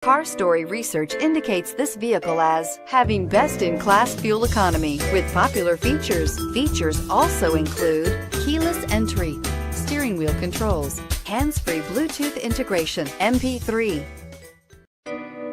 Car Story research indicates this vehicle as having best-in-class fuel economy with popular features. Features also include keyless entry, steering wheel controls, hands-free Bluetooth integration, MP3.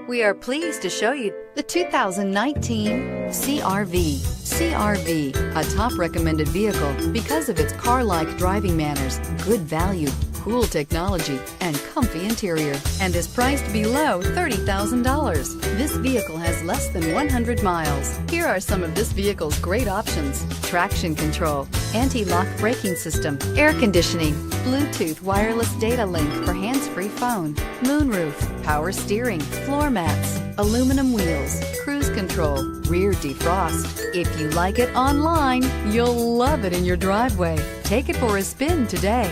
We are pleased to show you the 2019 CR-V. CR-V, a top recommended vehicle because of its car-like driving manners, good value, cool technology, and comfy interior, and is priced below $30,000. This vehicle has less than 100 miles. Here are some of this vehicle's great options: traction control, anti-lock braking system, air conditioning, Bluetooth wireless data link for hands-free phone, moonroof, power steering, floor mats, aluminum wheels, cruise control, rear defrost. If you like it online, you'll love it in your driveway. Take it for a spin today.